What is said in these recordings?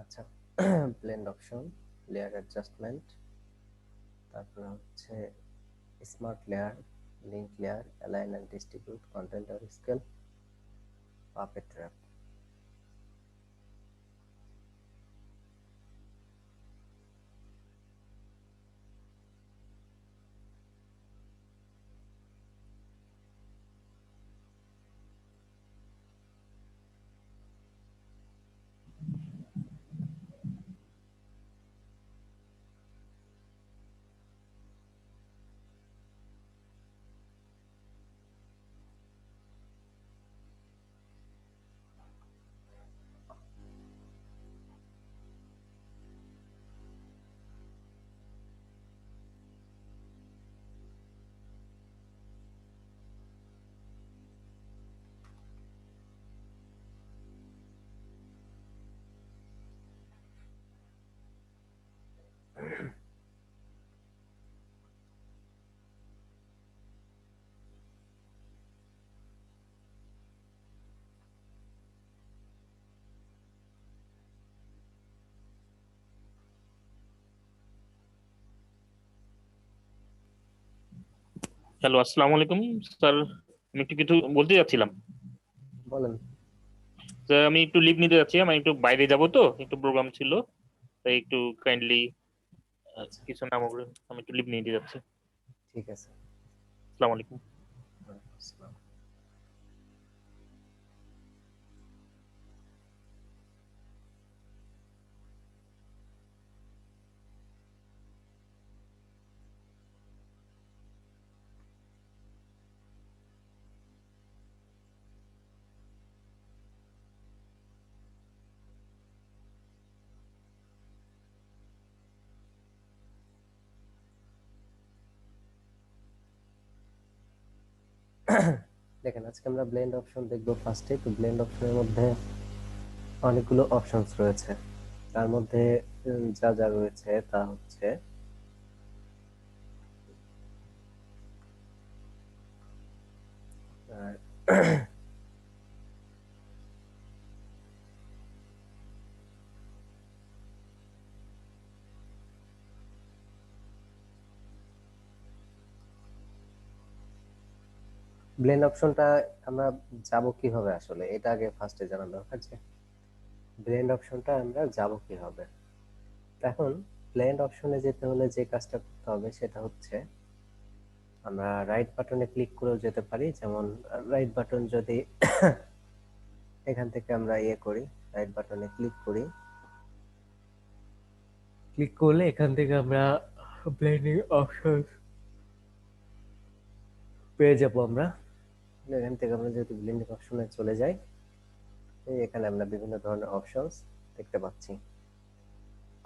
আচ্ছা, blend option, layer adjustment, তারপর হচ্ছে smart layer, link layer, align and distribute, content আর স্কেল, পাপেট ট্র্যাপ। হ্যালো, আসসালামু আলাইকুম স্যার। আমি একটু কিছু বলতে যাচ্ছিলাম বলেন। যে আমি একটু লিভ নিতে যাচ্ছি, আমি একটু বাইরে যাব, তো একটু প্রোগ্রাম ছিল, তাই একটু কাইন্ডলি আচ্ছা, কিছু নাম বলুন। আমি একটু লিভ নিতে যাচ্ছি। ঠিক আছে। আসসালামু আলাইকুম। ওয়ালাইকুম আসসালাম। দেখেন, আজকে আমরা ব্লেন্ড অপশন দেখবো ফার্স্টে। তো ব্লেন্ড অপশনের মধ্যে অনেকগুলো অপশনস রয়েছে। তার মধ্যে যা যা রয়েছে তা হচ্ছে ব্লেন্ড অপশনটা আমরা যাব কিভাবে, আসলে এটা আগে ফার্স্টে জানা দরকার যে ব্লেন্ড অপশনটা আমরা যাব কিভাবে। এখন ব্লেন্ড অপশনে যেতে হলে যে কাজটা করতে হবে সেটা হচ্ছে আমরা রাইট বাটনে ক্লিক করেও যেতে পারি। যেমন রাইট বাটন যদি এখান থেকে আমরা করি, রাইট বাটনে ক্লিক করি, ক্লিক করলে এখান থেকে আমরা ব্লেন্ডিং অপশন পেয়ে যাবো। আমরা এখান থেকে আমরা যদি ব্লেন্ডিং অপশনে চলে যাই, এখানে আমরা বিভিন্ন ধরনের অপশনস দেখতে পাচ্ছি।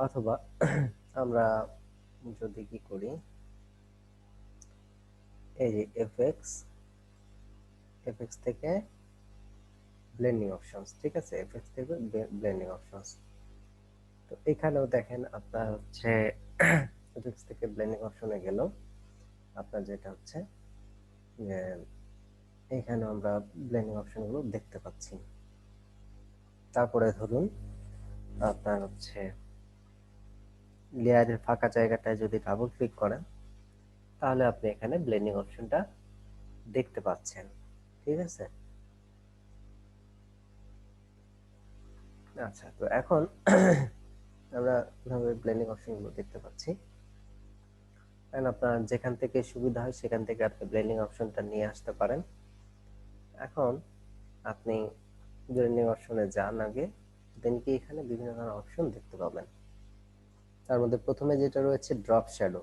অথবা আমরা যদি কি করি, এই যে এফএক্স, এফএক্স থেকে ব্লেন্ডিং অপশনস, ঠিক আছে, এফএক্স থেকে ব্লেন্ডিং অপশনস। তো এখানেও দেখেন আপনার হচ্ছে এফএক্স থেকে ব্লেন্ডিং অপশনে গেল, আপনার যেটা হচ্ছে যে এখানে আমরা ব্লেন্ডিং অপশনগুলো দেখতে পাচ্ছি। তারপরে ধরুন আপনার হচ্ছে লেয়ারের ফাঁকা জায়গাটায় যদি ডাবল ক্লিক করেন, তাহলে আপনি এখানে ব্লেন্ডিং অপশনটা দেখতে পাচ্ছেন। ঠিক আছে। আচ্ছা, তো এখন আমরা কিভাবে ব্লেন্ডিং অপশনগুলো দেখতে পাচ্ছি, কারণ আপনার যেখান থেকে সুবিধা হয় সেখান থেকে আপনি ব্লেন্ডিং অপশনটা নিয়ে আসতে পারেন। এখন আপনি ব্লেন্ডিং অপশনে যান আগে, দেন কি এখানে বিভিন্ন ধরনের অপশন দেখতে পাবেন। তার মধ্যে প্রথমে যেটা রয়েছে ড্রপ শ্যাডো,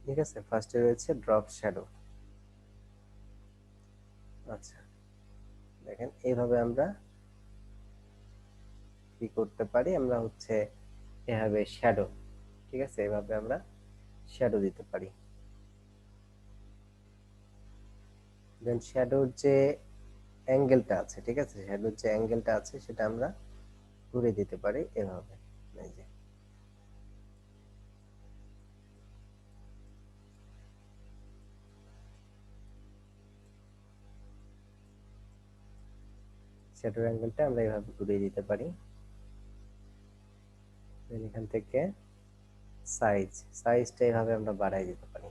ঠিক আছে, ফার্স্টে রয়েছে ড্রপ শ্যাডো। আচ্ছা, দেখেন এইভাবে আমরা কি করতে পারি, আমরা হচ্ছে এভাবে শ্যাডো, ঠিক আছে, এভাবে আমরা শ্যাডো দিতে পারি। দেন শ্যাডোর যে অ্যাঙ্গেলটা আছে, ঠিক আছে, শ্যাডোর যে অ্যাঙ্গেলটা আছে সেটা আমরা ঘুরে দিতে পারি এভাবে। এই যে শ্যাডোর অ্যাঙ্গেলটা আমরা এভাবে ঘুরিয়ে দিতে পারি। এখান থেকে সাইজটা এইভাবে আমরা বাড়াই দিতে পারি।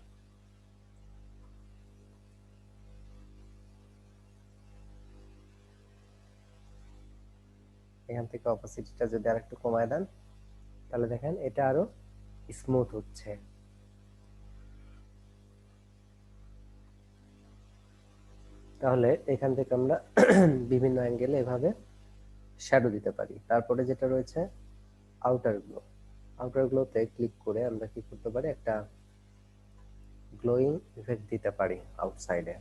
এখান থেকে অপাসিটিটা যদি আরেকটু কমায় দেন তাহলে দেখেন এটা আরো স্মুথ হচ্ছে। তাহলে এখান থেকে আমরা বিভিন্ন অ্যাঙ্গেলে এভাবে শ্যাডো দিতে পারি। তারপরে যেটা রয়েছে আউটার গ্লোতে ক্লিক করে আমরা কি করতে পারি, একটা গ্লোয়িং ইফেক্ট দিতে পারি আউটসাইডে।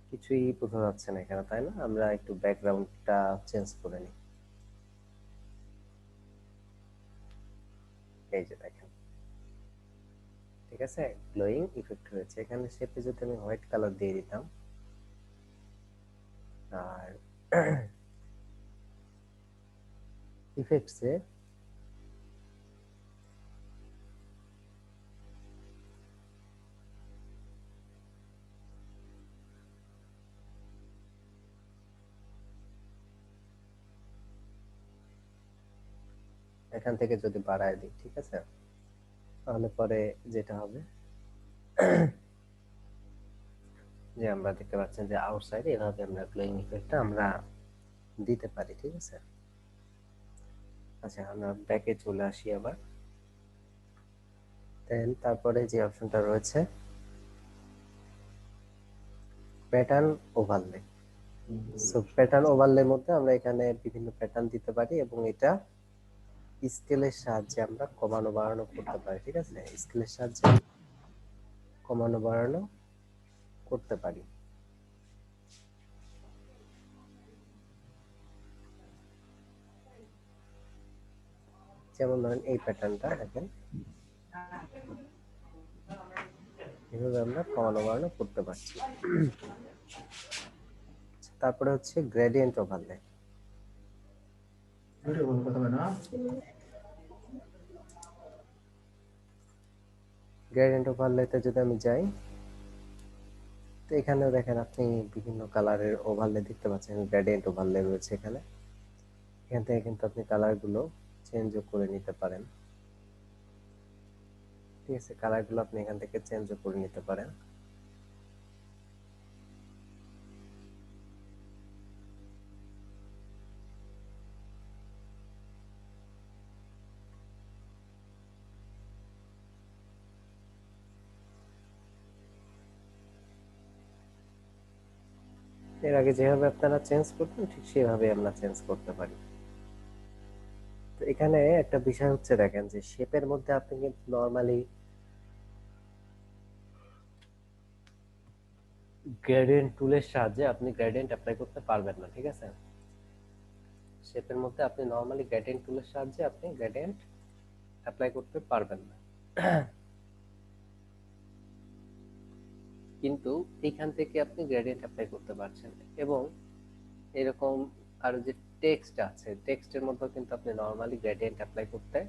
কিছুই বোঝা যাচ্ছে না এখানে, তাই না? আমরা একটু ব্যাকগ্রাউন্ডটা চেঞ্জ করে নিই। এই যে দেখেন, ঠিক আছে, গ্লোয়িং ইফেক্ট হয়েছে। এখানে শেপে যদি আমি হোয়াইট কালার দিয়ে দিতাম আর ইফেক্টসে এখান থেকে যদি বাড়ায় দিই, ঠিক আছে, তাহলে পরে যেটা হবে যে আমরা দেখতে পাচ্ছেন যে আউটসাইডে এভাবে আমরা গ্লোয়িং ইফেক্টটা আমরা দিতে পারি, ঠিক আছে। আচ্ছা, আমরা ব্যাকে চলে আসি আবার। দেন তারপরে যে অপশনটা রয়েছে প্যাটার্ন ওভারলে। সো প্যাটার্ন ওভারলের মধ্যে আমরা এখানে বিভিন্ন প্যাটার্ন দিতে পারি এবং এটা স্কেলের সাহায্যে আমরা কমানো বাড়ানো করতে পারি, ঠিক আছে। স্কেলের সাহায্যে কমানো বাড়ানো করতে পারি। যেমন ধরেন এই প্যাটার্নটা দেখেন, এভাবে আমরা কমানো বাড়ানো করতে পারছি। তারপরে হচ্ছে গ্রেডিয়েন্ট ওভারলে। গ্রেডিয়েন্ট ওভারলেতে যদি আমি যাই, তো এখানেও দেখেন আপনি বিভিন্ন কালারের ওভারলে দেখতে পাচ্ছেন, গ্রেডিয়েন্ট ওভারলে রয়েছে এখানে। এখান থেকে কিন্তু আপনি কালারগুলো চেঞ্জও করে নিতে পারেন, ঠিক আছে। কালারগুলো আপনি এখান থেকে চেঞ্জও করে নিতে পারেন। এর আগে যেভাবে আপনারা চেঞ্জ করতেন ঠিক সেভাবে আমরা চেঞ্জ করতে পারি। তো এখানে একটা বিষয় হচ্ছে দেখেন যে শেপের মধ্যে আপনি কিন্তু নরমালি গ্রেডিয়েন্ট টুলের সাহায্যে আপনি গ্রেডিয়েন্ট অ্যাপ্লাই করতে পারবেন না, ঠিক আছে। শেপের মধ্যে আপনি নরমালি গ্রেডিয়েন্ট টুলের সাহায্যে আপনি গ্রেডিয়েন্ট অ্যাপ্লাই করতে পারবেন না। কিন্তু এখান থেকে আপনি গ্রেডিয়েন্ট অ্যাপ্লাই করতে পারছেন। এবং এরকম আর যে টেক্সট আছে, টেক্সটের মধ্যে কিন্তু আপনি নরমালি গ্রেডিয়েন্ট অ্যাপ্লাই করতে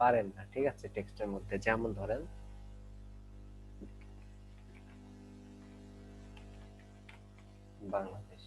পারেন না, ঠিক আছে। টেক্সটের মধ্যে যেমন ধরেন বাংলাদেশ,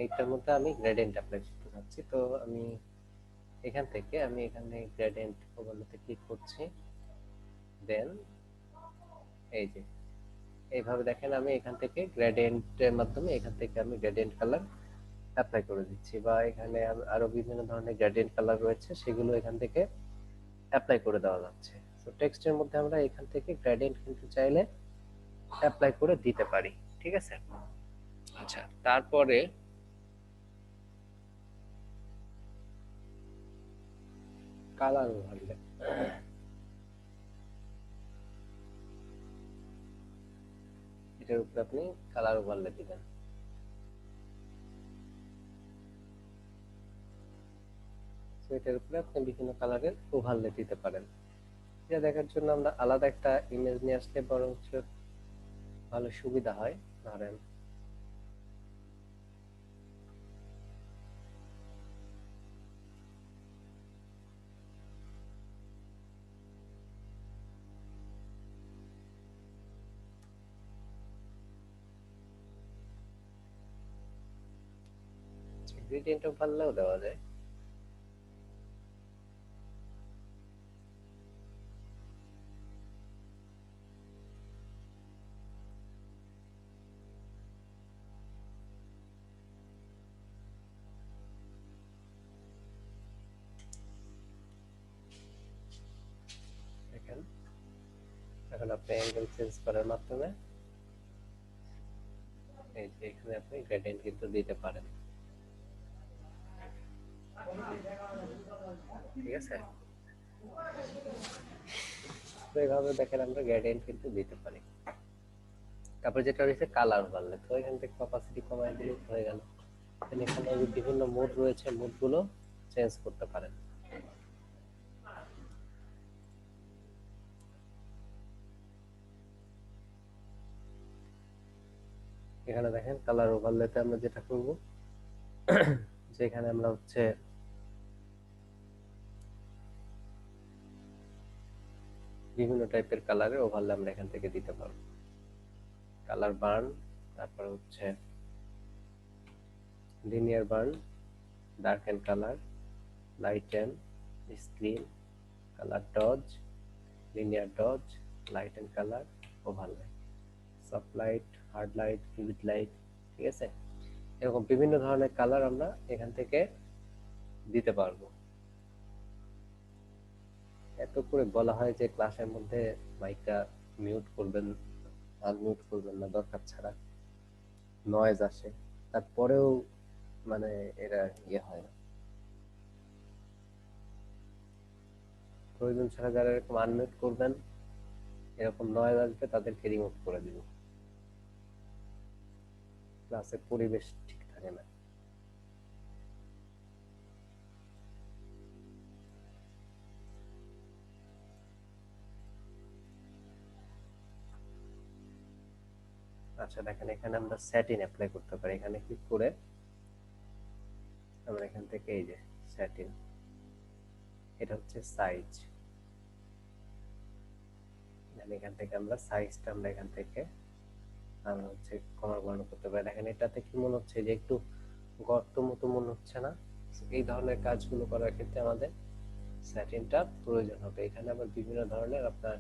এইটার মধ্যে আমি গ্রেডিয়েন্ট অ্যাপ্লাই করতে চাচ্ছি, তো আমি এখানে গ্রেডিয়েন্ট ওভারলেতে ক্লিক করছি। দেন এই যে এইভাবে দেখেন আমি এখান থেকে গ্রেডিয়েন্টের মাধ্যমে এখান থেকে আমি গ্রেডিয়েন্ট কালার অ্যাপ্লাই করে দিচ্ছি, বা এখানে আরো বিভিন্ন ধরনের গ্রেডিয়েন্ট কালার রয়েছে, সেগুলো এখান থেকে অ্যাপ্লাই করে দেওয়া যাচ্ছে। তো টেক্সটের মধ্যে আমরা এখান থেকে গ্রেডিয়েন্ট কিন্তু চাইলে অ্যাপ্লাই করে দিতে পারি, ঠিক আছে। আচ্ছা, তারপরে কালার ওভারলে, এটার উপরে আপনি কালার ওভারলে দিবেন। তো এটার উপরে আপনি বিভিন্ন কালারের ওভারলে দিতে পারেন। এটা দেখার জন্য আমরা আলাদা একটা ইমেজ নিয়ে আসলে বরং ভালো সুবিধা হয়। ধরেন গ্রেডিয়েন্ট ওভারলেও দেওয়া যায়। দেখেন এখন আপনি অ্যাঙ্গেল চেঞ্জ করার মাধ্যমে এই যে এখানে আপনি গ্রেডিয়েন্ট কিন্তু দিতে পারেন, ঠিক আছে। তো এইভাবে দেখেন আমরা গ্রেডিয়েন্ট কিন্তু দিতে পারি। তারপর যেটা রয়েছে কালার ওভারলে, তো এখান থেকে অপাসিটি কমাই দিলে হয়ে গেল। এখানে বিভিন্ন মোড রয়েছে, মোডগুলো চেঞ্জ করতে পারেন। এখানে দেখেন কালার ওভারলেতে আমরা যেটা করব, যেখানে আমরা হচ্ছে বিভিন্ন টাইপের কালারের ওভারলে আমরা এখান থেকে দিতে পারবো। কালার বার্ন, তারপর হচ্ছে linear burn, dark and colour, light and screen, colour dodge, linear dodge, light and colour, overlay, soft light, hard light, vivid light, ঠিক আছে। এরকম বিভিন্ন ধরনের কালার আমরা এখান থেকে দিতে পারবো। এত করে বলা হয় যে ক্লাসের মধ্যে মাইকটা মিউট করবেন, আনমিউট করবেন না দরকার ছাড়া, নয়েজ আসে, তারপরেও মানে এরা ইয়ে হয় না। প্রয়োজন ছাড়া যারা এরকম আনমিউট করবেন, এরকম নয়েজ আসবে, তাদেরকে রিমুভ করে দিব। ক্লাসের পরিবেশ ঠিক থাকে না। আচ্ছা দেখেন এখানে আমরা স্যাটিন অ্যাপ্লাই করতে পারি। এখানে ক্লিক করে আমরা এখান থেকে এই যে স্যাটিন, এটা হচ্ছে সাইজ, এখান থেকে আমরা সাইজটা আমরা এখান থেকে আমরা হচ্ছে কমা বাড়ানো করতে পারি। দেখেন এটাতে কি মনে হচ্ছে যে একটু গর্ত মতো মনে হচ্ছে না? এই ধরনের কাজগুলো করার ক্ষেত্রে আমাদের স্যাটিনটা প্রয়োজন হবে। এখানে আবার বিভিন্ন ধরনের আপনার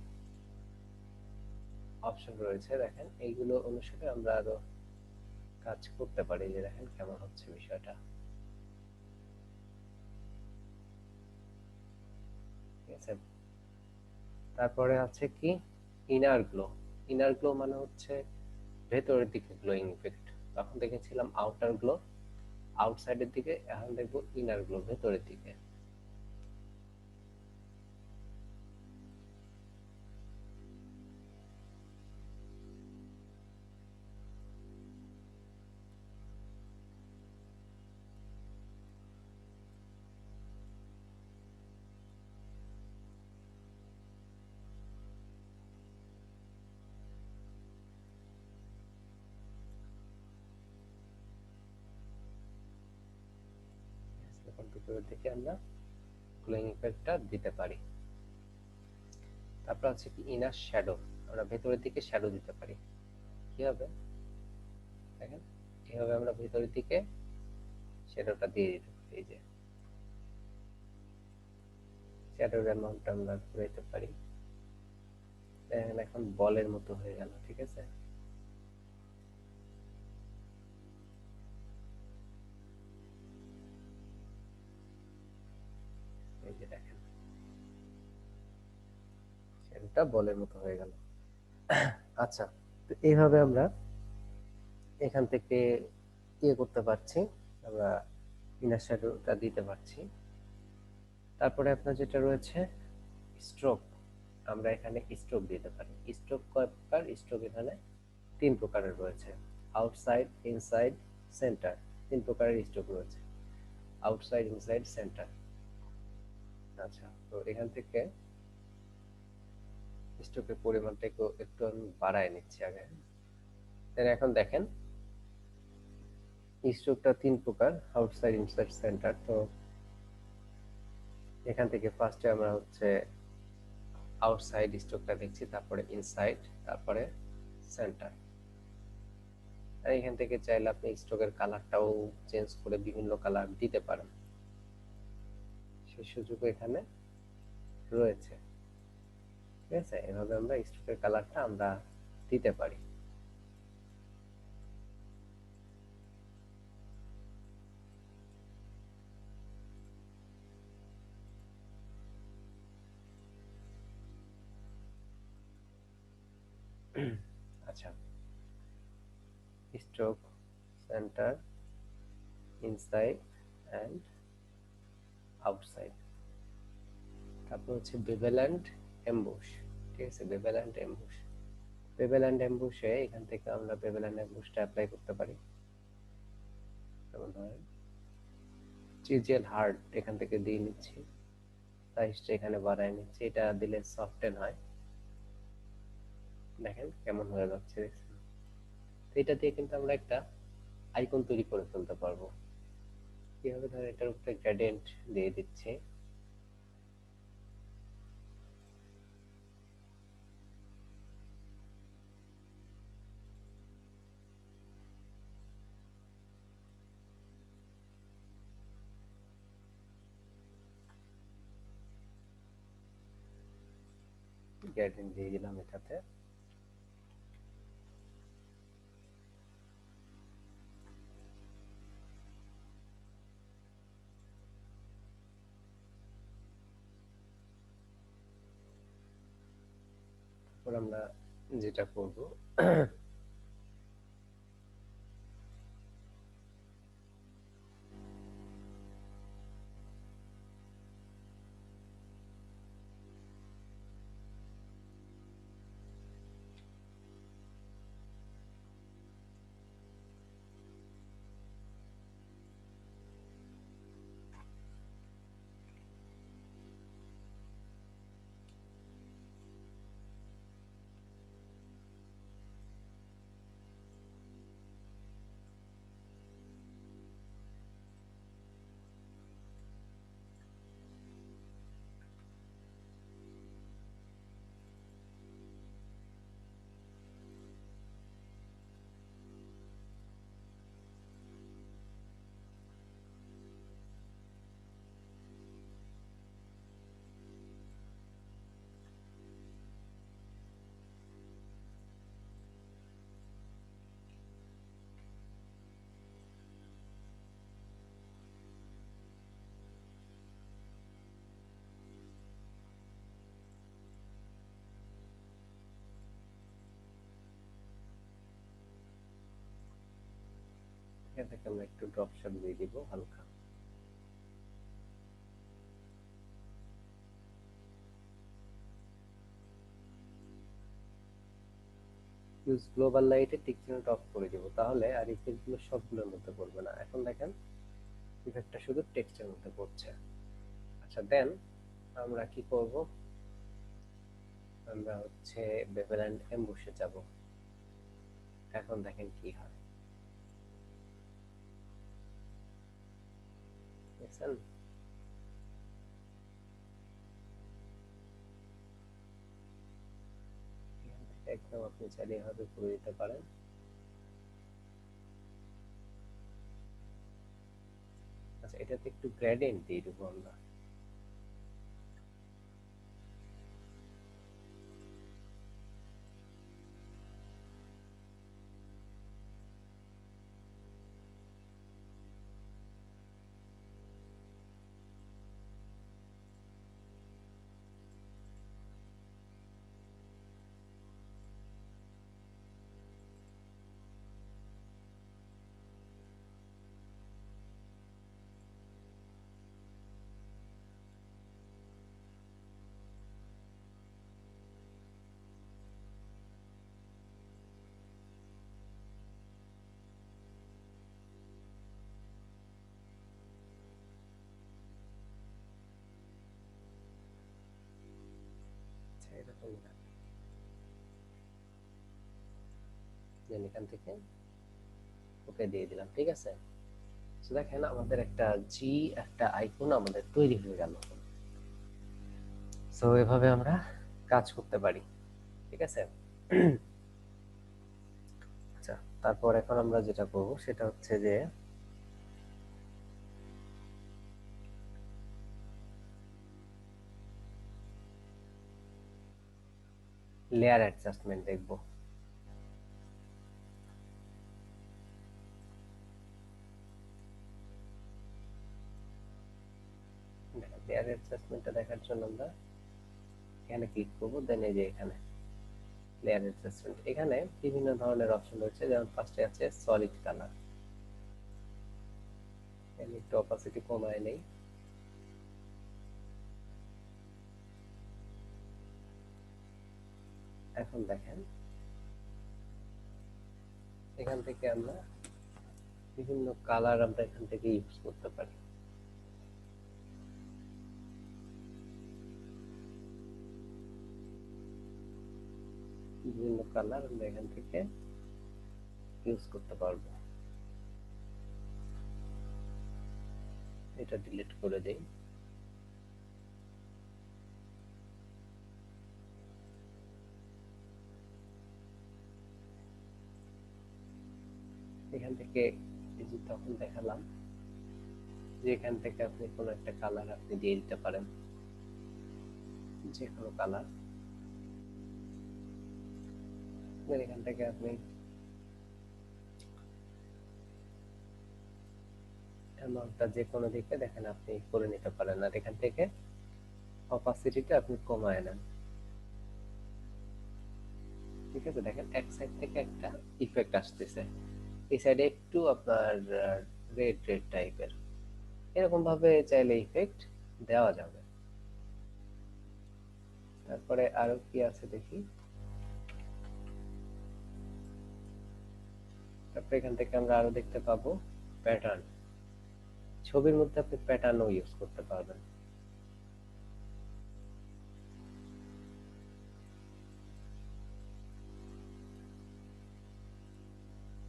অপশন রয়েছে, দেখেন এইগুলো অনুসারে আমরা আরো কাজ করতে পারি। যে দেখেন কেমন হচ্ছে বিষয়টা, ঠিক আছে। তারপরে আছে কি ইনার গ্লো। ইনার গ্লো মানে হচ্ছে ভেতরের দিকে গ্লোয়িং ইফেক্ট। তখন দেখেছিলাম আউটার গ্লো, আউটসাইডের দিকে, এখন দেখবো ইনার গ্লো, ভেতরের দিকে। এখন ভিতরের দিকে আমরা কুলিং ইফেক্টটা দিতে পারি। তারপর হচ্ছে কি ইনার শ্যাডো, আমরা ভেতরের দিকে শ্যাডো দিতে পারি। কি হবে দেখেন, এইভাবে আমরা ভেতরের দিকে শ্যাডোটা দিয়ে দিতে পারি। এই যে শ্যাডোর অ্যামাউন্টটা আমরা ঘুরাইতে পারি। দেখেন এখন বলের মতো হয়ে গেল, ঠিক আছে। এই যে দেখেন শ্যাডোটা বলের মতো হয়ে গেল। আচ্ছা, তো এইভাবে আমরা এখান থেকে ইয়ে করতে পারছি, আমরা ইনার শ্যাডোটা দিতে পারছি। তারপরে আপনার যেটা রয়েছে স্ট্রোক, আমরা এখানে স্ট্রোক দিতে পারি। স্ট্রোক কয় প্রকার? স্ট্রোক এখানে 3 প্রকারের রয়েছে, আউটসাইড, ইনসাইড, সেন্টার। 3 প্রকারের স্ট্রোক রয়েছে, আউটসাইড, ইনসাইড, সেন্টার। আচ্ছা, তো এখান থেকে স্ট্রোকের পরিমাণটা একটু আমি বাড়ায় নিচ্ছি আগে। এখন দেখেন স্ট্রোকটা 3 প্রকার, আউটসাইড, ইনসাইড, সেন্টার। তো এখান থেকে ফার্স্টে আমরা হচ্ছে আউটসাইড স্ট্রোকটা দেখছি, তারপরে ইনসাইড, তারপরে সেন্টার। আর এখান থেকে চাইলে আপনি স্ট্রোকের কালারটাও চেঞ্জ করে বিভিন্ন কালার দিতে পারেন, সেই সুযোগ এখানে রয়েছে। ঠিক আছে, এভাবে আমরা স্ট্রোকের কালারটা আমরা দিতে পারি। আচ্ছা, stroke, center, inside and outside. তারপর হচ্ছে বেভেল অ্যান্ড এমবুশ। ঠিক আছে, bevel and emboss. Bevel and এমবুশে এখান থেকে আমরা বেভেল অ্যান্ড এমবুশটা অ্যাপ্লাই করতে পারি। যেমন ধরেন চিজেল হার্ড এখান থেকে দিয়ে নিচ্ছি, সাইজটা এখানে বাড়ায় নিচ্ছি, এটা দিলে সফটেন হয়। দেখেন কেমন হয়ে যাচ্ছে, তো এটা দিয়ে কিন্তু আমরা একটা আইকন তৈরি করে ফেলতে পারবো। কিভাবে? ধরেন এটার উপরে গ্রেডিয়েন্ট দিয়ে দিচ্ছি, গ্রেডিয়েন্ট দিয়ে দিলাম এটাতে। তারপর আমরা যেটা করব, এখান থেকে আমরা একটু ড্রপ শট দিয়ে দিব হালকা। ইউজ গ্লোবাল লাইটে টিক চিহ্নটা অফ করে দিব, তাহলে আর ইফেক্ট গুলো সবগুলোর মধ্যে পড়বে না। এখন দেখেন ইফেক্টটা শুধু টেক্সটের মধ্যে পড়ছে। আচ্ছা, দেন আমরা কি করব, আমরা হচ্ছে বেভেল অ্যান্ড এমবুশে যাব। এখন দেখেন কি হয়, দেখছেন আপনি চাইলে এভাবে করে দিতে পারেন। আচ্ছা, এটাতে একটু গ্রেডিয়েন্ট দিয়ে দেবো আমরা। আচ্ছা, এরকম দেন এখান থেকে ওকে দিয়ে দিলাম। ঠিক আছে, তো দেখেন আমাদের একটা জি একটা আইকন আমাদের তৈরি হয়ে গেল। সো এভাবে আমরা কাজ করতে পারি। ঠিক আছে। আচ্ছা, তারপর এখন আমরা যেটা করব সেটা হচ্ছে যে লেয়ার অ্যাডজাস্টমেন্ট দেখব। লেয়ার অ্যাডজাস্টমেন্টটা দেখার জন্য আমরা এখানে ক্লিক করব, দেন এই যে এখানে লেয়ার অ্যাডজাস্টমেন্ট, এখানে বিভিন্ন ধরনের অপশন রয়েছে। যেমন ফার্স্টে আছে সলিড কালার, আমি একটু অপাসিটি কমায় নেই। এখন দেখেন এখান থেকে আমরা বিভিন্ন কালার আমরা এখান থেকে ইউজ করতে পারি। বিভিন্ন কালার আমরা এখান থেকে ইউজ করতে পারবো। এটা ডিলিট করে দেই। এখান থেকে এই যে তখন দেখালাম যে এখান থেকে আপনি কোনো একটা কালার আপনি দিয়ে দিতে পারেন, যে কোনো কালার। এখান থেকে আপনি অ্যামাউন্টটা যে কোনো দিকে দেখেন আপনি করে নিতে পারেন, আর এখান থেকে অপাসিটিটা আপনি কমায় নেন। ঠিক আছে, দেখেন এক সাইড থেকে একটা ইফেক্ট আসতেছে, এই সাইডে একটু আপনার রেড রেড টাইপের, এরকম ভাবে চাইলে ইফেক্ট দেওয়া যাবে। তারপরে আরো কি আছে দেখি। তারপরে এখান থেকে আমরা আরো দেখতে পাবো প্যাটার্ন। ছবির মধ্যে আপনি প্যাটার্নও ইউজ করতে পারবেন।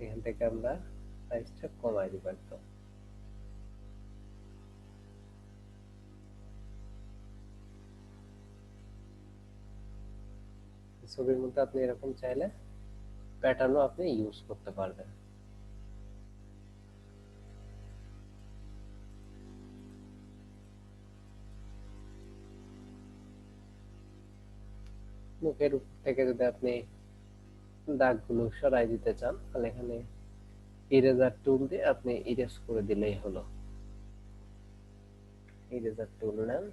এখান থেকে আমরা সাইজটা কমাই দিব একদম। ছবির মধ্যে আপনি এরকম চাইলে প্যাটার্নও আপনি ইউজ করতে পারবেন। মুখের উপর থেকে যদি আপনি দাগগুলো সরাই দিতে চান তাহলে এখানে ইরেজার টুল দিয়ে আপনি ইরেজ করে দিলেই হলো। ইরেজার টুল নেন,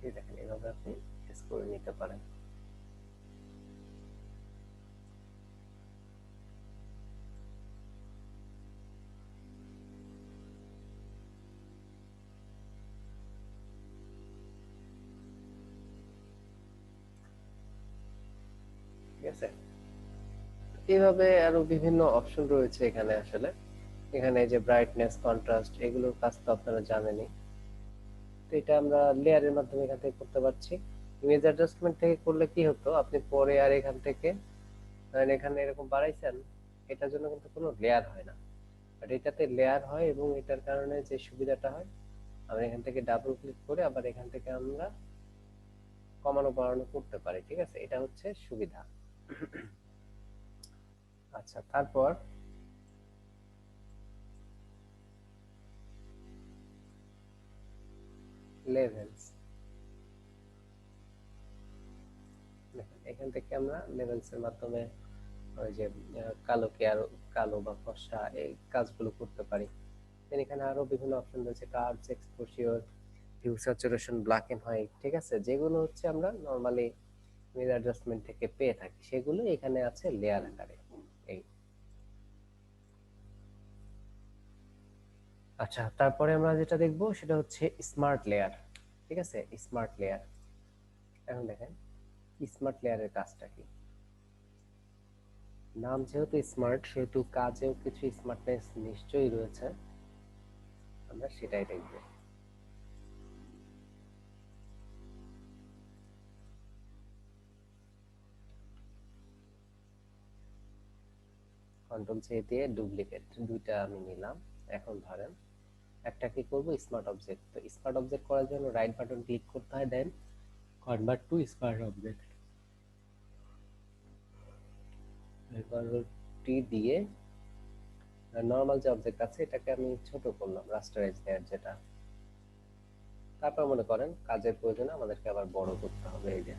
এই দেখেন এভাবে আপনি ইরেজ করে নিতে পারেন। আছে। এইভাবে আরো বিভিন্ন অপশন রয়েছে এখানে। আসলে এখানে যে ব্রাইটনেস, কন্ট্রাস্ট, এগুলোর কাজ তো আপনারা জানেনই। তো এটা আমরা লেয়ারের মাধ্যমে এখান থেকে করতে পারছি। ইমেজ অ্যাডজাস্টমেন্ট থেকে করলে কি হতো, আপনি পরে আর এখান থেকে এখানে এরকম বাড়াইছেন, এটার জন্য কিন্তু কোনো লেয়ার হয় না। বাট এটাতে লেয়ার হয়, এবং এটার কারণে যে সুবিধাটা হয়, আমরা এখান থেকে ডাবল ক্লিক করে আবার এখান থেকে আমরা কমানো বাড়ানো করতে পারি। ঠিক আছে, এটা হচ্ছে সুবিধা। আচ্ছা, তারপর লেভেলস। এখান থেকে আমরা লেভেলস এর মাধ্যমে ওই যে কালোকে আরো কালো বা ফর্সা এই কাজগুলো করতে পারি। দেন এখানে আরো বিভিন্ন অপশন রয়েছে, curves, exposure, hue, saturation, black and white. ঠিক আছে, যেগুলো হচ্ছে আমরা নরমালি ইমেজ অ্যাডজাস্টমেন্ট থেকে পেয়ে থাকি, সেগুলো এখানে আছে লেয়ার আকারে। এই আচ্ছা, তারপরে আমরা যেটা দেখবো সেটা হচ্ছে স্মার্ট লেয়ার। ঠিক আছে, স্মার্ট লেয়ার। এখন দেখেন স্মার্ট লেয়ারের কাজটা কি। নাম যেহেতু স্মার্ট, সেহেতু কাজেও কিছু স্মার্টনেস নিশ্চয়ই রয়েছে, আমরা সেটাই দেখবো। কন্ট্রোল সি দিয়ে ডুপ্লিকেট দুইটা আমি নিলাম। এখন ধরেন একটা কি করব, স্মার্ট অবজেক্ট। তো স্মার্ট অবজেক্ট করার জন্য রাইট বাটন ক্লিক করতে হয়, then convert to smart object, control T দিয়ে নরমাল যে অবজেক্ট আছে এটাকে আমি ছোট করলাম, রাস্টারাইজ লেয়ার যেটা। তারপর মনে করেন কাজের প্রয়োজনে আমাদেরকে আবার বড় করতে হবে, এই যে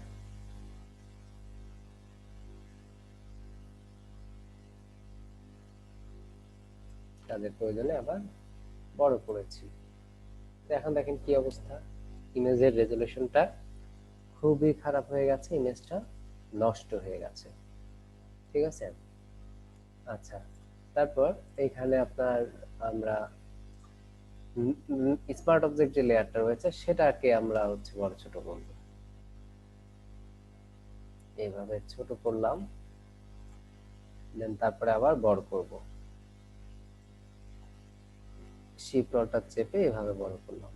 কাজের প্রয়োজনে আবার বড় করেছি। তো এখন দেখেন কি অবস্থা, ইমেজের রেজলিউশনটা খুবই খারাপ হয়ে গেছে, ইমেজটা নষ্ট হয়ে গেছে। ঠিক আছে। আচ্ছা, তারপর এইখানে আপনার আমরা স্মার্ট অবজেক্ট যে লেয়ারটা রয়েছে সেটাকে আমরা হচ্ছে বড় ছোট করব। এইভাবে ছোট করলাম, দেন তারপরে আবার বড় করব, শিফট অল্টার চেপে এভাবে বড় করলাম।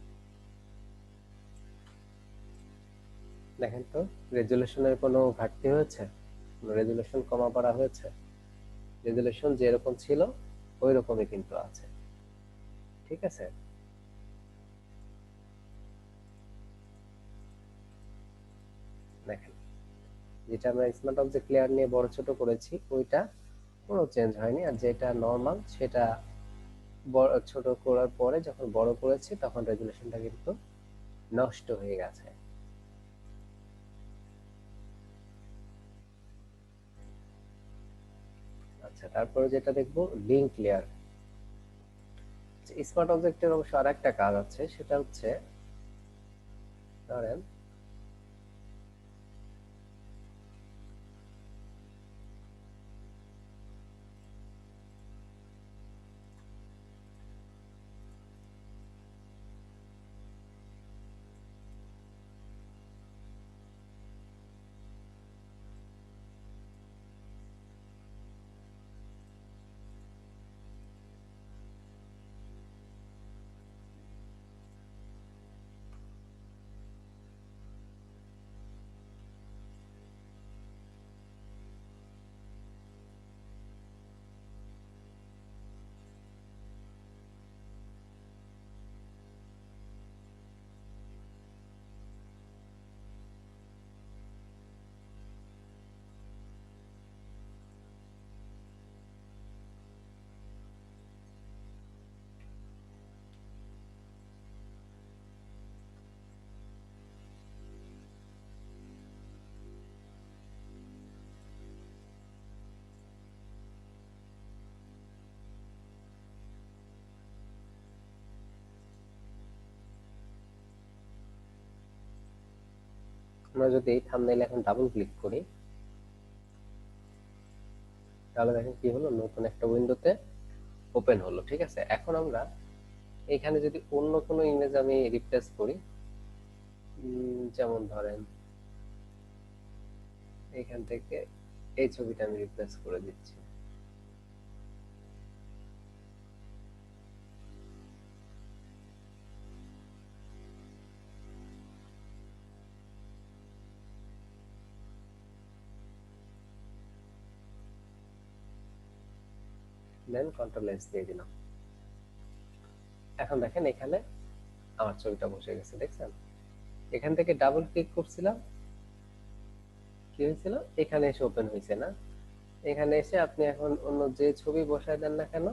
দেখেন তো রেজুলেশনের কোনো ঘাটতি হয়েছে? রেজুলেশন কমা বাড়া হয়েছে? রেজুলেশন যেরকম ছিল ওই রকমই কিন্তু আছে। ঠিক আছে। দেখেন যেটা আমরা স্মার্ট অবজেক্ট লেয়ার নিয়ে বড় ছোট করেছি ওইটা কোনো চেঞ্জ হয়নি, আর যেটা নরমাল সেটা ছোট করার পরে যখন বড় করেছি তখন রেজুলেশনটা কিন্তু নষ্ট হয়ে গেছে। আচ্ছা, তারপরে যেটা দেখবো লিংক লেয়ার। স্মার্ট অবজেক্টের অবশ্য আর একটা কাজ আছে, সেটা হচ্ছে ধরেন আমরা যদি এই থাম্বনেইলে এখন ডাবল ক্লিক করি, তাহলে দেখেন কি হলো, নতুন একটা উইন্ডোতে ওপেন হলো। ঠিক আছে, এখন আমরা এখানে যদি অন্য কোনো ইমেজ আমি রিপ্লেস করি, যেমন ধরেন এখান থেকে এই ছবিটা আমি রিপ্লেস করে দিচ্ছি। দেন কন্ট্রোল এস দিয়ে দিলাম। এখন দেখেন এখানে আমার ছবিটা বসে গেছে, দেখছেন? এখান থেকে ডাবল ক্লিক করছিলাম, কি হয়েছিল, এখানে এসে ওপেন হয়েছে না? এখানে এসে আপনি এখন অন্য যে ছবি বসায় দেন না কেন,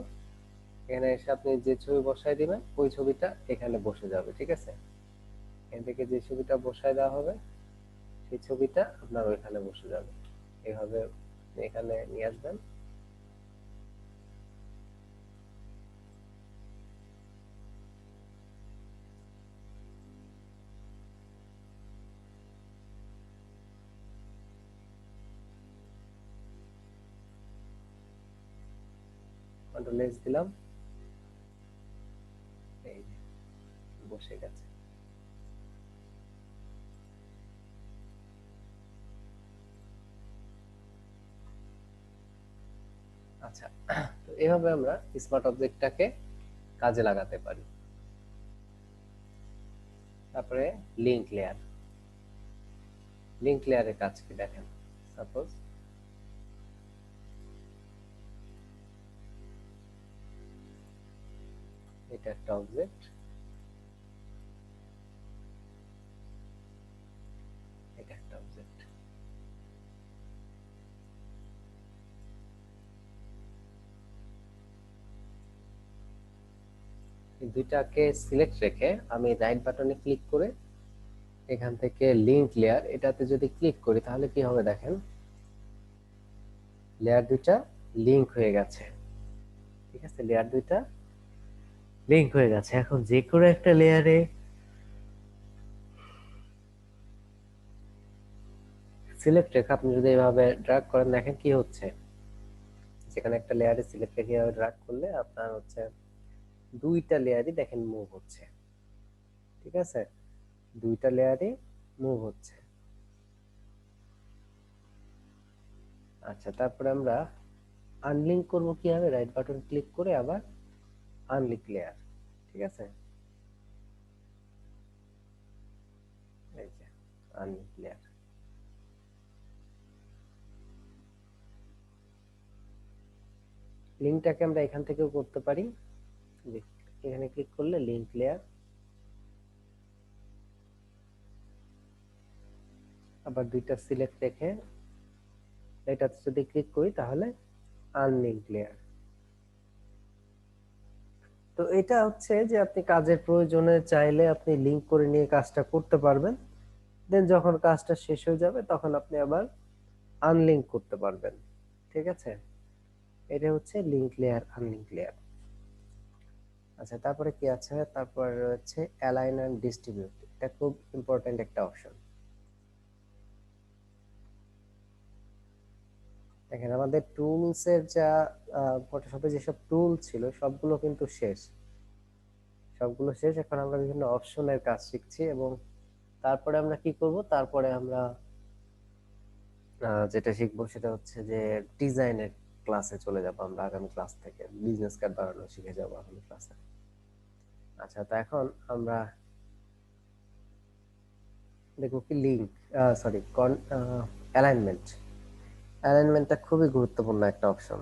এখানে এসে আপনি যে ছবি বসায় দিবেন ওই ছবিটা এখানে বসে যাবে, ঠিক আছে? এখান থেকে যে ছবিটা বসায় দেওয়া হবে সেই ছবিটা আপনার ওইখানে বসে যাবে। এইভাবে এখানে নিয়ে আসবেন। কন্ট্রোল এস দিলাম, এই যে বসে গেছে। আচ্ছা, তো এভাবে আমরা স্মার্ট অবজেক্টটাকে কাজে লাগাতে পারি। তারপরে লিংক লেয়ার। লিংক লেয়ারের কাজ কি দেখেন। সাপোজ এটা একটা অবজেক্ট, এটা একটা অবজেক্ট। এই দুইটাকে সিলেক্ট রেখে আমি রাইট বাটনে ক্লিক করে এখান থেকে লিংক লেয়ার এটাতে যদি ক্লিক করি তাহলে কি হবে দেখেন, লেয়ার দুইটা লিংক হয়ে গেছে, ঠিক আছে? লেয়ার দুইটা লিংক হয়ে গেছে। এখন যে কোনো একটা লেয়ারে সিলেক্ট রেখে আপনি যদি এভাবে ড্র্যাগ করেন দেখেন কি হচ্ছে, যেখানে একটা লেয়ারে সিলেক্ট রেখে এভাবে ড্র্যাগ করলে আপনার হচ্ছে দুইটা লেয়ারই দেখেন মুভ হচ্ছে, ঠিক আছে? দুইটা লেয়ারই মুভ হচ্ছে। আচ্ছা, তারপরে আমরা আনলিংক করব কিভাবে, রাইট বাটন ক্লিক করে আবার আনলিংক লেয়ার, ঠিক আছে? এই যে আনলিংক লেয়ার। লিংকটাকে আমরা এখান থেকেও করতে পারি, এখানে ক্লিক করলে লিংক লেয়ার, আবার দুইটা সিলেক্ট রেখে এটাতে যদি ক্লিক করি তাহলে আনলিংক লেয়ার। তো এটা হচ্ছে যে আপনি কাজের প্রয়োজনে চাইলে আপনি লিংক করে নিয়ে কাজটা করতে পারবেন, দেন যখন কাজটা শেষ হয়ে যাবে তখন আপনি আবার আনলিংক করতে পারবেন, ঠিক আছে? এটা হচ্ছে লিংক লেয়ার, আনলিংক লেয়ার। আচ্ছা, তারপরে কি আছে, তারপর রয়েছে অ্যালাইন এন্ড ডিস্ট্রিবিউট। এটা খুব ইম্পর্টেন্ট একটা অপশন। দেখেন আমাদের টুলস এর যা ফটোশপে যেসব টুল ছিল সবগুলো কিন্তু শেষ, সবগুলো শেষ। এখন আমরা বিভিন্ন অপশনের কাজ শিখছি এবং তারপরে আমরা কি করব, তারপরে আমরা যেটা শিখবো সেটা হচ্ছে যে ডিজাইনের ক্লাসে চলে যাব আমরা আগামী ক্লাস থেকে। বিজনেস কার্ড বানানো শিখে যাব আগামী ক্লাসে। আচ্ছা, তো এখন আমরা দেখবো কি লিংক, সরি, অ্যালাইনমেন্ট। অ্যালাইনমেন্টটা খুবই গুরুত্বপূর্ণ একটা অপশন।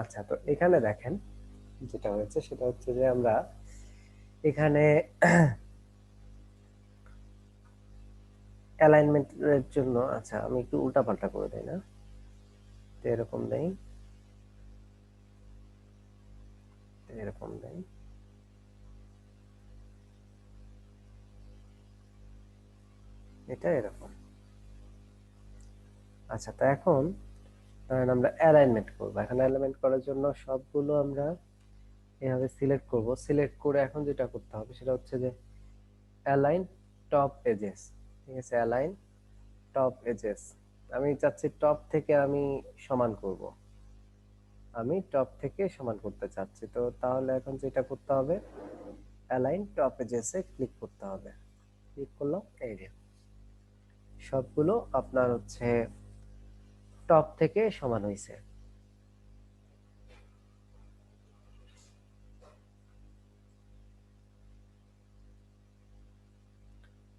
আচ্ছা, তো এখানে দেখেন যেটা হয়েছে সেটা হচ্ছে যে আমরা এখানে অ্যালাইনমেন্টের জন্য, আচ্ছা আমি একটু উল্টাপাল্টা করে দেই না, তো এরকম দেই, এরকম দেই। এটা এরকম। আচ্ছা, তো এখন ধরেন আমরা অ্যালাইনমেন্ট করব। এখন অ্যালাইনমেন্ট করার জন্য সবগুলো আমরা এভাবে সিলেক্ট করব। সিলেক্ট করে এখন যেটা করতে হবে সেটা হচ্ছে যে অ্যালাইন টপ এজেস। ঠিক আছে, অ্যালাইন টপ এজেস। আমি চাচ্ছি টপ থেকে আমি সমান করব। আমি টপ থেকে সমান করতে চাচ্ছি। তো তাহলে এখন যেটা করতে হবে, অ্যালাইন টপ এজেসে ক্লিক করতে হবে। ক্লিক করলাম, এই যে সবগুলো আপনার হচ্ছে টপ থেকে সমান হয়েছে।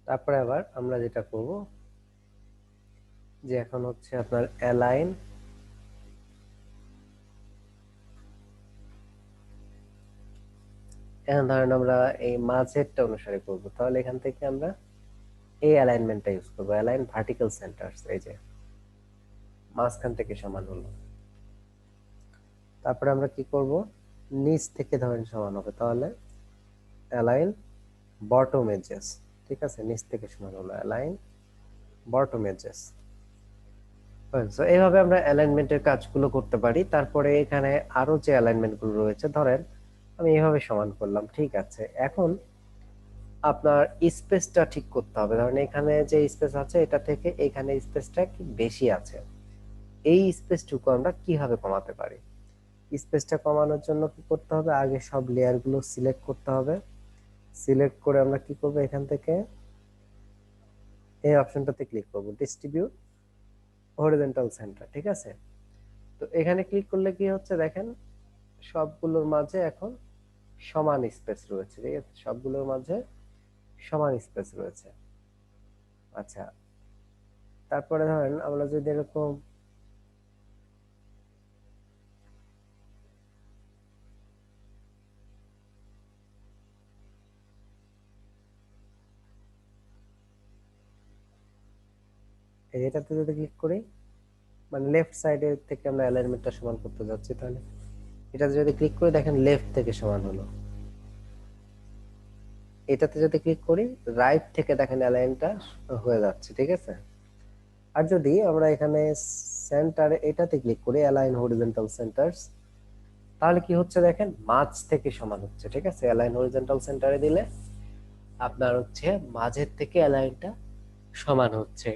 তারপরে আবার আমরা যেটা করব যে এখন হচ্ছে আপনার অ্যালাইন এখন ধরেন আমরা এই মাঝেরটা অনুসারে করব। তাহলে এখান থেকে আমরা এই অ্যালাইনমেন্টটা ইউজ করব, অ্যালাইন ভার্টিক্যাল সেন্টারস। এই যে মাঝখান থেকে সমান হলো। তারপরে আমরা কি করব, নিচ থেকে ধরেন সমান হবে, তাহলে অ্যালাইন বটম এজেস। ঠিক আছে, নিচ থেকে সমান হলো, অ্যালাইন বটম এজেস। সো এইভাবে আমরা অ্যালাইনমেন্টের কাজগুলো করতে পারি। তারপরে এখানে আরো যে অ্যালাইনমেন্ট গুলো রয়েছে, ধরেন আমি এইভাবে সমান করলাম, ঠিক আছে। এখন আপনার স্পেসটা ঠিক করতে হবে। ধরেন এখানে যে স্পেস আছে এটা থেকে এখানে স্পেসটা কি বেশি আছে, এই স্পেসটুকু আমরা কিভাবে কমাতে পারি? স্পেসটা কমানোর জন্য কি করতে হবে, আগে সব লেয়ার গুলো সিলেক্ট করতে হবে। সিলেক্ট করে আমরা কি করব, এখান থেকে এই অপশনটাতে ক্লিক করব, ডিস্ট্রিবিউট হরিজন্টাল সেন্টার। ঠিক আছে, তো এখানে ক্লিক করলে কি হচ্ছে দেখেন, সবগুলোর মাঝে এখন সমান স্পেস রয়েছে। ঠিক আছে, সবগুলোর মাঝে সমান স্পেস রয়েছে। আচ্ছা, তারপরে ধরেন আমরা যদি এরকম এটাতে যদি ক্লিক করি, মানে লেফট সাইডের থেকে আমরা অ্যালাইনমেন্টটা সমান করতে যাচ্ছি, তাহলে এটাতে যদি ক্লিক করি দেখেন লেফট থেকে সমান হলো। এটাতে যদি ক্লিক করি রাইট থেকে দেখেন অ্যালাইনটা হয়ে যাচ্ছে। ঠিক আছে, আর যদি আমরা এখানে সেন্টারে এটাতে ক্লিক করি, অ্যালাইন হরিজন্টাল সেন্টারস, তাহলে কি হচ্ছে দেখেন মাঝ থেকে সমান হচ্ছে। ঠিক আছে, অ্যালাইন হরিজন্টাল সেন্টারে দিলে আপনার হচ্ছে মাঝের থেকে অ্যালাইনটা সমান হচ্ছে।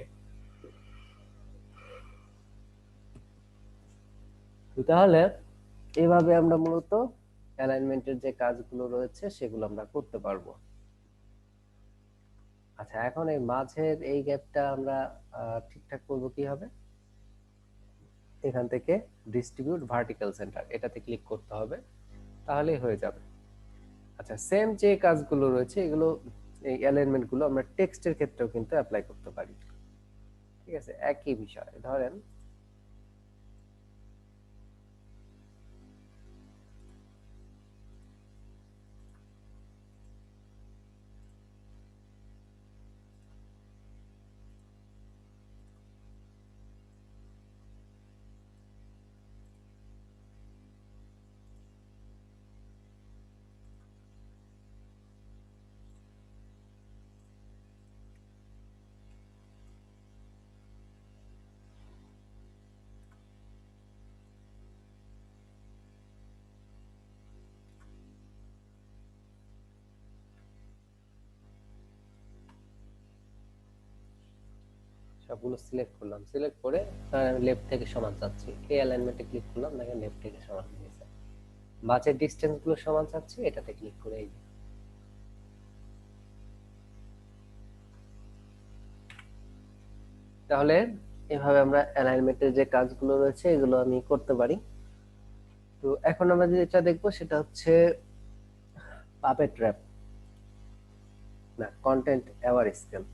তাহলে এইভাবে আমরা মূলত অ্যালাইনমেন্টের যে কাজগুলো রয়েছে সেগুলো আমরা করতে পারবো। আচ্ছা, এখন এই মাঝের এই গ্যাপটা আমরা ঠিকঠাক করবো কিভাবে? এখান থেকে ডিস্ট্রিবিউট ভার্টিক্যাল সেন্টার এটাতে ক্লিক করতে হবে, তাহলেই হয়ে যাবে। আচ্ছা, সেম যে কাজগুলো রয়েছে এগুলো, এই অ্যালাইনমেন্ট গুলো আমরা টেক্সটের ক্ষেত্রেও কিন্তু অ্যাপ্লাই করতে পারি। ঠিক আছে, একই বিষয়। ধরেন সবগুলো সিলেক্ট করলাম, সিলেক্ট করে আমি লেফট থেকে সমান চাচ্ছি, এই অ্যালাইনমেন্টে ক্লিক করলাম, দেখেন লেফট থেকে সমান হয়ে গেছে। মাঝের ডিসটেন্স গুলো সমান চাচ্ছি, এটাতে ক্লিক করে এই যে। তাহলে এভাবে আমরা অ্যালাইনমেন্টের যে কাজগুলো রয়েছে এগুলো আমি করতে পারি। তো এখন আমরা যেটা দেখবো সেটা হচ্ছে পাপেট র‍্যাপ, না কন্টেন্ট অ্যাওয়ার স্কেল।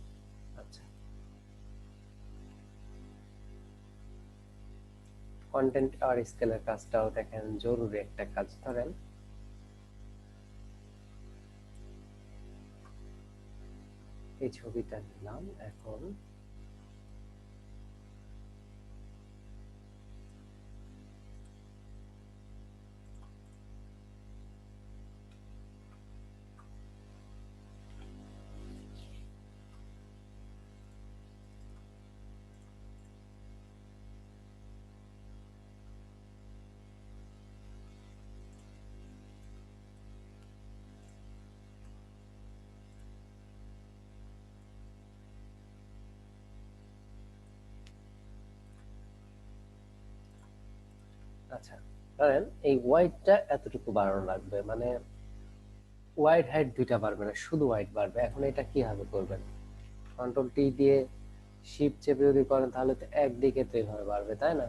আচ্ছা, কন্টেন্ট অ্যাওয়ার স্কেলের কাজটাও দেখেন জরুরি একটা কাজ। ধরেন এই ছবিটা নিলাম, এখন আচ্ছা, ধরেন এই ওয়াইডটা এতটুকু বাড়ানো লাগবে, মানে ওয়াইড হাইট দুইটা বাড়বে না, শুধু ওয়াইড বাড়বে। এখন এটা কিভাবে করবেন? কন্ট্রোল টি দিয়ে শিফট চেপে যদি করেন তাহলে তো একদিকে তো এইভাবে বাড়বে, তাই না?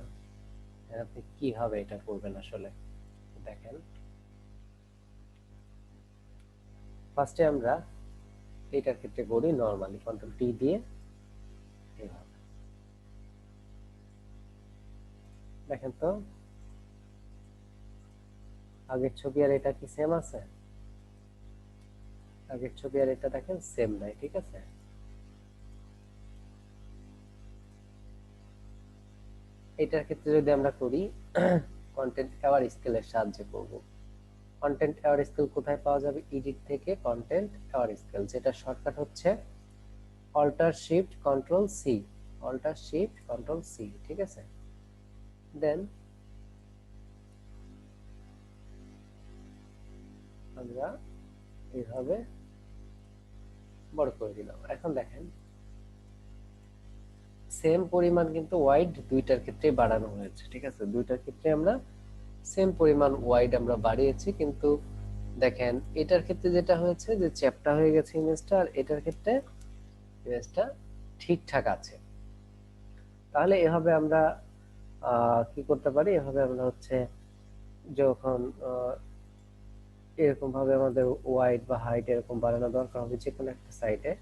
আপনি কিভাবে এটা করবেন আসলে দেখেন। ফার্স্টে আমরা এটার ক্ষেত্রে করি নরমালি কন্ট্রোল টি দিয়ে এইভাবে, দেখেন তো আগের ছবি আর এটা কি সেম আছে? আগের ছবি আর এটা দেখেন সেম নাই, ঠিক আছে? এটার ক্ষেত্রে যদি আমরা করি কন্টেন্ট অ্যাওয়ার স্কেলের সাহায্যে করব। কন্টেন্ট অ্যাওয়ার স্কেল কোথায় পাওয়া যাবে? এডিট থেকে কন্টেন্ট অ্যাওয়ার স্কেল, যেটা শর্টকাট হচ্ছে alt shift control C, alt shift control C, ঠিক আছে? দেন আমরা এইভাবে বড় করে দিলাম। এখন দেখেন সেম পরিমাণ কিন্তু ওয়াইড দুইটার ক্ষেত্রে বাড়ানো হয়েছে, ঠিক আছে? দুইটার ক্ষেত্রে আমরা সেম পরিমাণ ওয়াইড আমরা বাড়িয়েছি, কিন্তু দেখেন এটার ক্ষেত্রে যেটা হয়েছে যে চ্যাপটা হয়ে গেছে ইমেজটা, আর এটার ক্ষেত্রে ইমেজটা ঠিকঠাক আছে। তাহলে এভাবে আমরা কি করতে পারি? এভাবে আমরা হচ্ছে যখন এরকম ভাবে আমাদের ওয়াইড বা হাইট এরকম বাড়ানো দরকার হবে যে কোনো একটা সাইটে,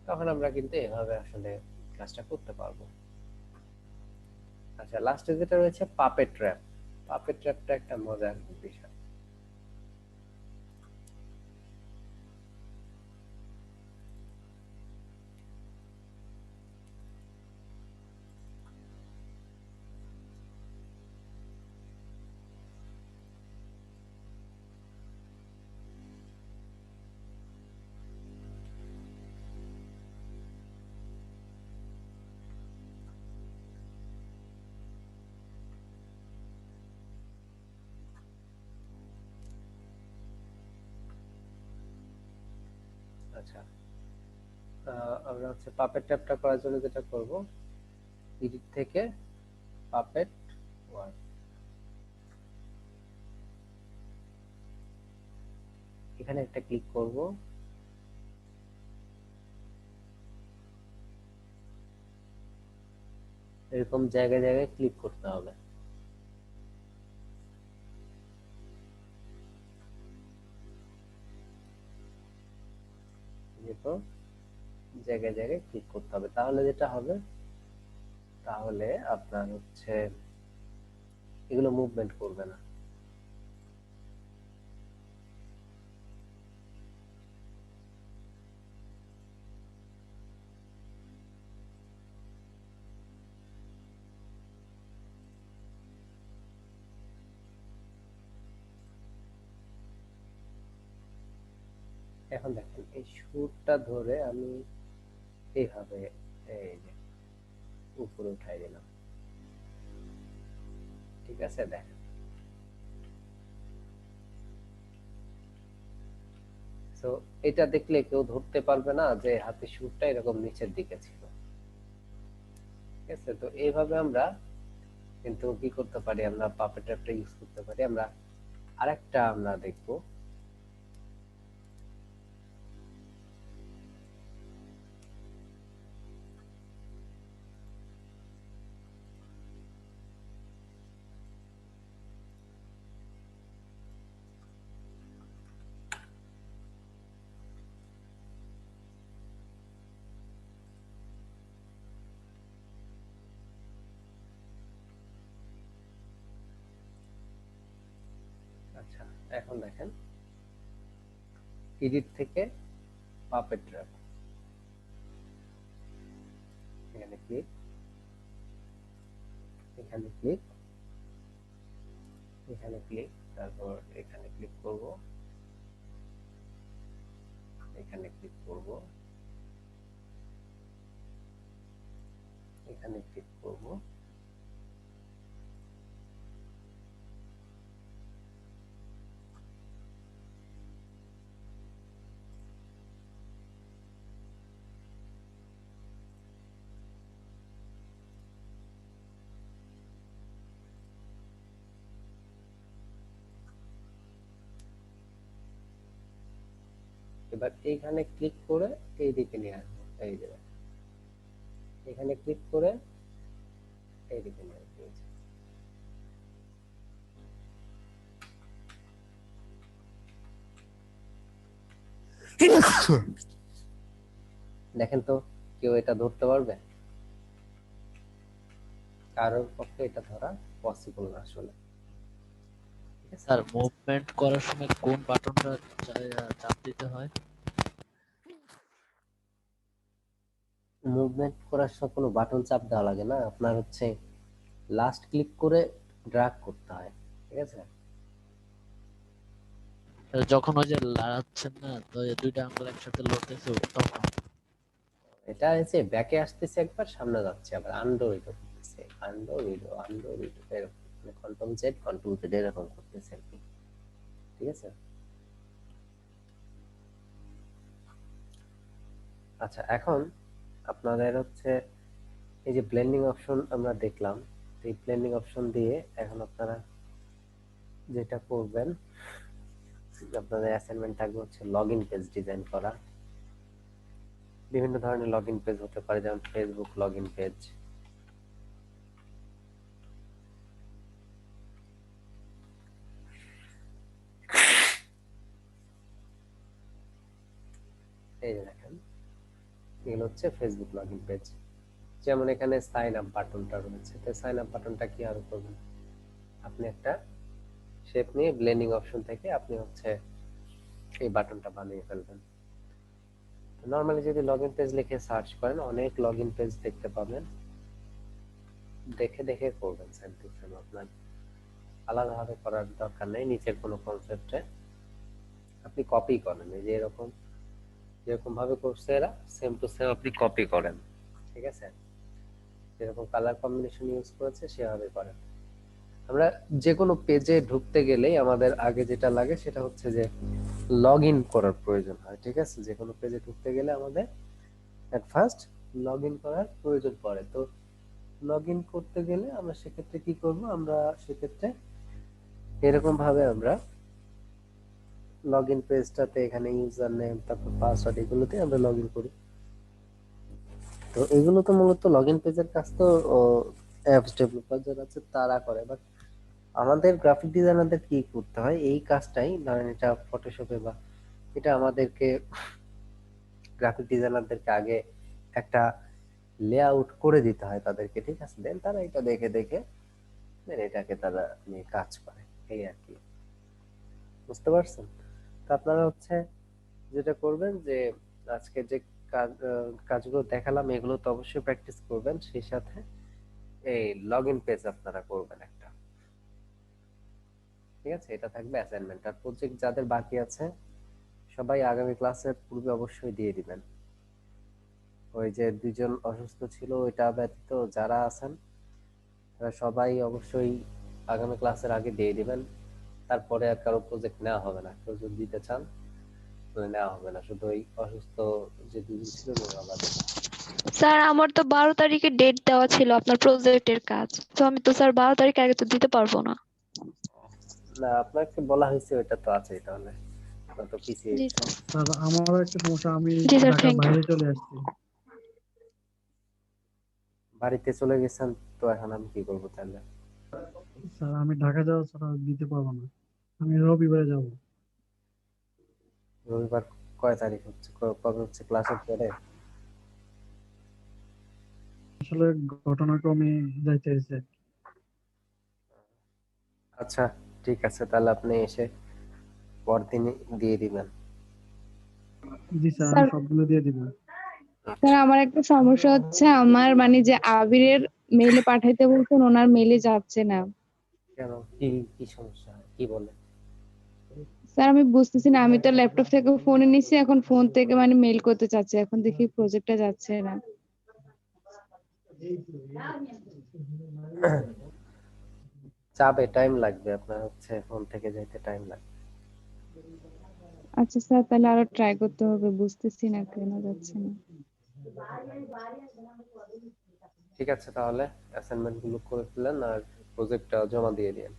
তখন আমরা কিন্তু এভাবে আসলে কাজটা করতে পারবো। আচ্ছা, লাস্টে যেটা রয়েছে পাপেট ট্র্যাপ। পাপেট ট্র্যাপটা একটা মজার বিষয়। আচ্ছা, আমরা হচ্ছে পাপেট ট্র্যাপটা করার জন্য যেটা করব, এডিট থেকে পাপেট ওয়ার্ক, এখানে একটা ক্লিক করব। এরকম জায়গায় জায়গায় ক্লিক করতে হবে, যেহেতু জায়গায় জায়গায় ক্লিক করতে হবে। তাহলে যেটা হবে, তাহলে আপনার হচ্ছে এগুলো মুভমেন্ট করবে না। এখন দেখেন এই সুরটা ধরে আমি এইভাবে এই যে উপরে উঠাই দিলাম, ঠিক আছে? দেখেন তো এটা দেখলে কেউ ধরতে পারবে না যে হাতের সুরটা এরকম নিচের দিকে ছিল, ঠিক আছে? তো এইভাবে আমরা কিন্তু কি করতে পারি, আমরা পাপেট ট্র্যাপটা ইউজ করতে পারি। আমরা আরেকটা আমরা দেখবো। আচ্ছা, এখন দেখেন এডিট থেকে পাপেট ট্র্যাপ, এখানে ক্লিক, এখানে ক্লিক, এখানে ক্লিক, তারপর এখানে ক্লিক করব, এখানে ক্লিক করব, এখানে ক্লিক করব। এবার এইখানে ক্লিক করে এইদিকে নিয়ে আসবো, এই যে এখানে ক্লিক করে এইদিকে নিয়ে আসবো। দেখেন তো কেউ এটা ধরতে পারবে? কারোর পক্ষে এটা ধরা পসিবল না আসলে। ঠিক আছে, স্যার মুভমেন্ট করার সময় কোন বাটনটা চাপ দিতে হয়? মুভমেন্ট করার সময় কোনো বাটন চাপ দেওয়া লাগে না, আপনার হচ্ছে লাস্ট ক্লিক করে ড্র্যাগ করতে হয়। ঠিক আছে, যখন ওই যে লাড়াচ্ছেন না, তো এই দুইটা আঙ্গুল একসাথে লড়তেছে তখন? এটা হচ্ছে ব্যাকে আসতেছে একবার, সামনে যাচ্ছে আবার, আন্ডো রিডো করতেছে, আন্ডো রিডো আন্ডো রিডো, এরকম মানে কন্ট্রোল জেড এরকম করতেছে আর কি। ঠিক আছে, আচ্ছা এখন আপনাদের হচ্ছে এই যে ব্লেন্ডিং অপশন আমরা দেখলাম, এই ব্লেন্ডিং অপশন দিয়ে এখন আপনারা যেটা করবেন, আপনাদের অ্যাসাইনমেন্ট থাকবে হচ্ছে লগইন পেজ ডিজাইন করা। বিভিন্ন ধরনের লগইন পেজ হতে পারে, যেমন ফেসবুক লগইন পেজ, এই যে দেখেন এগুলো হচ্ছে ফেসবুক লগইন পেজ। যেমন এখানে সাইন আপ বাটনটা রয়েছে, তো সাইন আপ বাটনটা কি আর করবেন, আপনি একটা শেপ নিয়ে ব্লেন্ডিং অপশন থেকে আপনি হচ্ছে এই বাটনটা বানিয়ে ফেলবেন। নরমালি যদি লগইন পেজ লিখে সার্চ করেন অনেক লগইন পেজ দেখতে পাবেন, দেখে দেখে করবেন সেম টু সেম, আপনার আলাদাভাবে করার দরকার নেই। নিচের কোনো কনসেপ্টে আপনি কপি করেন, এই যে এরকম যেরকম ভাবে করছে এরা সেম টু সেম আপনি কপি করেন। ঠিক আছে, যেরকম কালার কম্বিনেশন ইউজ করেছে সেভাবে করেন। আমরা যে কোনো পেজে ঢুকতে গেলেই আমাদের আগে যেটা লাগে সেটা হচ্ছে যে লগ ইন করার প্রয়োজন হয়। ঠিক আছে, যে কোনো পেজে ঢুকতে গেলে আমাদের এট ফার্স্ট লগ ইন করার প্রয়োজন পড়ে। তো লগ ইন করতে গেলে আমরা সেক্ষেত্রে কি করব, আমরা সেক্ষেত্রে এরকম ভাবে আমরা লগ ইন পেজটাতে এখানে ইউজার নেম তারপর পাসওয়ার্ড এগুলোতে আমরা লগ ইন করি। তো এগুলো তো মূলত লগ ইন পেজের কাজ তো অ্যাপস ডেভেলপার যারা আছে তারা করে, বাট আমাদের গ্রাফিক ডিজাইনারদের কি করতে হয় এই কাজটাই, ধরেন এটা ফটোশপে বা এটা আমাদেরকে গ্রাফিক ডিজাইনারদেরকে আগে একটা লেআউট করে দিতে হয় তাদেরকে। ঠিক আছে, দেন তারা এটা দেখে দেখে then এটাকে তারা নিয়ে কাজ করে, এই আর কি। বুঝতে পারছেন? তো আপনারা হচ্ছে যেটা করবেন যে আজকে যে কাজগুলো দেখালাম এগুলো তো অবশ্যই প্র্যাকটিস করবেন, সেই সাথে এই লগ ইন পেজ আপনারা করবেন একটা। ঠিক আছে, এটা থাকবে অ্যাসাইনমেন্ট। আর প্রজেক্ট যাদের বাকি আছে সবাই আগামী ক্লাসের পূর্বে অবশ্যই দিয়ে দিবেন। ওই যে দুইজন অসুস্থ ছিল ওইটা ব্যতীত যারা আছেন তারা সবাই অবশ্যই আগামী ক্লাসের আগে দিয়ে দিবেন। তারপরে আর কারো প্রজেক্ট নেওয়া হবে না, কেউ যদি দিতে চান তাহলে নেওয়া হবে না, শুধু ওই অসুস্থ যে দুজন ছিল ওরা বাদে। স্যার আমার তো 12 তারিখে ডেট দেওয়া ছিল আপনার প্রজেক্টের কাজ, তো আমি তো স্যার 12 তারিখ আগে তো দিতে পারবো না। না আপনাকে বলা হয়েছে ওইটা তো আছেই, তাহলে তো পিছিয়ে জি গেছে। স্যার। স্যার আমারও একটা সমস্যা, আমি জি স্যার, ঢাকার থ্যাংক ইউ। বাইরে চলে আসছি। বাড়িতে চলে গেছেন, তো এখন আমি কি করবো তাহলে? স্যার আমি ঢাকা যাওয়া ছাড়া দিতে পারবো না, আমি রবিবারে যাব। রবিবার কয় তারিখ হচ্ছে, কবে হচ্ছে ক্লাসের পরে? আসলে ঘটনাক্রমে যাইতে হয়েছে। আচ্ছা ঠিক আছে, তাহলে আপনি এসে পরদিনই দিয়ে দিবেন। জি স্যার, আমি স্যার সবগুলো দিয়ে দিব। স্যার আমার একটা সমস্যা হচ্ছে, আমার মানে যে আবিরের মেইলে পাঠাইতে বলছেন ওনার মেইলে যাচ্ছে না। কেন, কি কি সমস্যা হয়? কি বলে? স্যার আমি বুঝতেছি না, আমি তো ল্যাপটপ থেকে ফোনে নিছি, এখন ফোন থেকে মানে মেইল করতে চাচ্ছি, এখন দেখি প্রজেক্টটা যাচ্ছে না। চাপে টাইম লাগবে, আপনার হচ্ছে ফোন থেকে যেতে টাইম লাগবে। আচ্ছা স্যার, তাহলে আরো ট্রাই করতে হবে, বুঝতেছি না কেন যাচ্ছে না। ঠিক আছে, তাহলে অ্যাসাইনমেন্ট গুলো করে ফেলেন আর প্রজেক্টটা জমা দিয়ে দিন।